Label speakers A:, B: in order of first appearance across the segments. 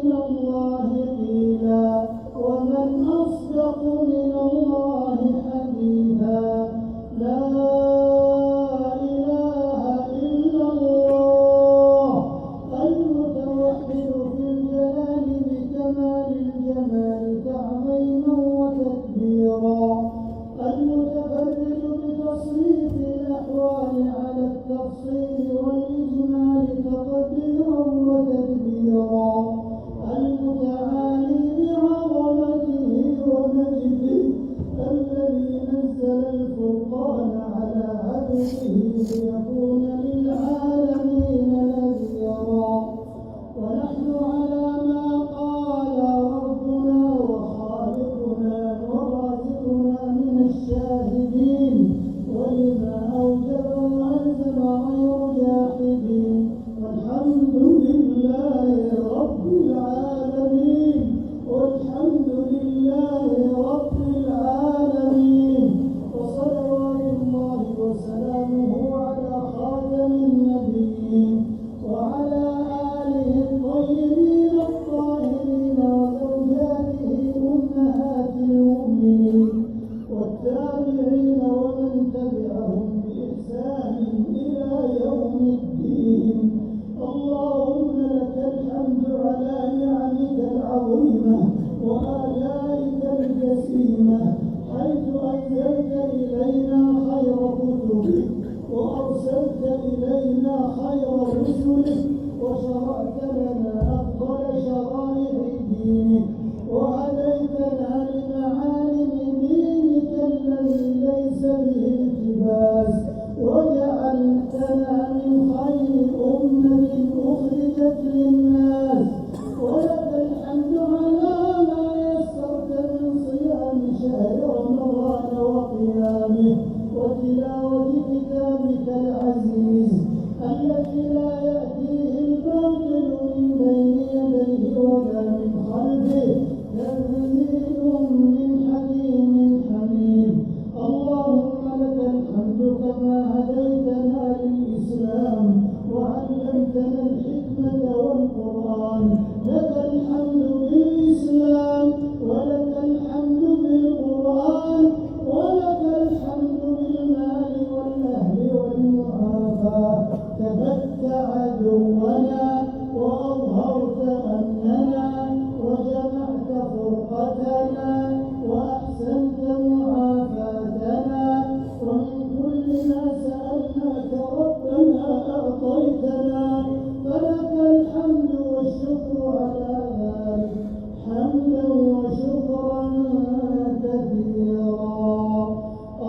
A: من الله قيلا ومن أصدق من الله حديثا. لا إله إلا الله المتوحد في الجلال بكمال الجمال تعظيما وتكبيرا، المتفرد بتصريف الأحوال على التفصيل والإجمال تقديرا وتدبيرا، المتعالي بعظمته ومجده الذي نزل الفرقان على عبده ليكون للعالمين نذيرا. ونحن على ما قال ربنا وخالقنا ورازقنا من الشاهدين، ولما أوجب وألزم غير جاحدين. والحمد لله رب العالمين، والحمد لله رب العالمين. وصلوات الله وسلامه على خاتم النبيين وعلى آله الطيبين الطاهرين وزوجاته أمهات المؤمنين والتابعين ومن تبعهم بإحسان إلى يوم الدين. اللهم لك الحمد على نعمك العظيمة وآلائك الجسيمة، حيث أنزلت إلينا خير كتبك وأرسلت إلينا خير رسلك وشرعت لنا أفضل شرائع دينك وهديتنا لمعالم دينك الذي ليس به التباس، وجعلتنا من خير أمة أخرجت للناس. ولك الحمد على ما يسرت من صيام شهر رمضان وقيامه وتلاوة كتابك العزيز الذي لا يأتيه الباطل من بين يديه ولا من خلفه، تنزيل من حكيم حميد. اللهم لك الحمد كما هديتنا للإسلام وعلمتنا الحكمة والقرآن. لك الحمد بالإسلام ولك الحمد بالقرآن ولك الحمد بالمال والأهل والمعافاة. كبت عدونا وأظهرت أمننا وجمعت فرقتنا وأحسنت معافاتنا، ومن كل ما سألناك ربنا أعطيتنا، فلك الحمد والشكر على ذلك حمدا وشكرا كثيرا.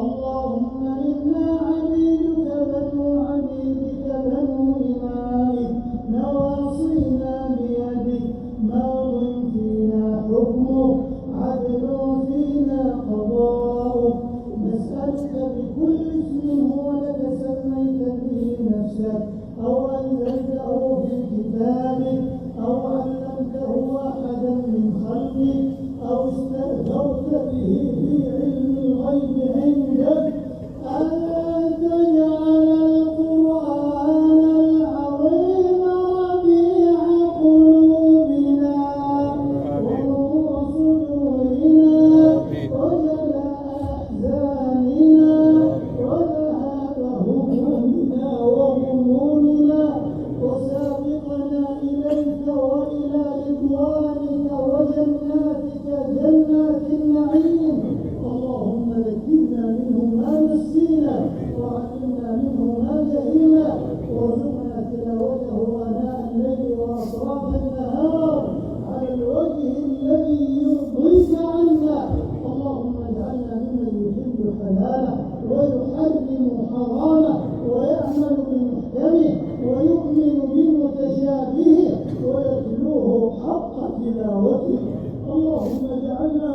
A: اللهم إنا عبيدك بنو عبيدك بنو إمائك نواصينا بيدك، ماض فينا حكمك عدل فينا قضاؤك. نسألك بكل اسم هو لك سميت به نفسك أو أنزلته في كتابك أو علمته أحدا من خلقك أو استأثرت به في علم الغيب عندك، أن تجعل القرآن العظيم ربيع قلوبنا ونور صدورنا وجلاء أحزاننا وذهاب همومنا وغمومنا، وسابقنا إليك وإلى رضوانك وجناتك جنات النعيم. اللهم ذكرنا منه ما نسينا وعلمنا منه ما جهلنا، وارزقنا تلاوته آناء الليل وأطراف النهار على الوجه الذي يرضيك عنا. اللهم اجعلنا ممن يحب حلاله ويحرم حرامه ويعمل بمحكمه ويؤمن بمتشابهه ويتلوه حق تلاوته. اللهم اجعلنا